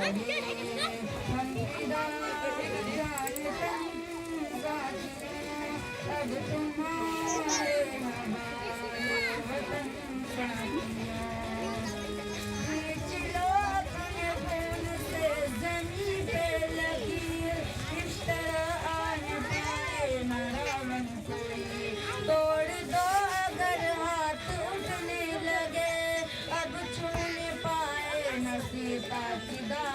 हम फिदा जाने अब तुम्हारे हमारे वतन साथिया खींच लो अपने खून से जमीन पे लकीर इस तरह आने पाए न रावण कोई तोड़ दो अगर हाथ उठने लगे अब छूने पाए न सीता की दाल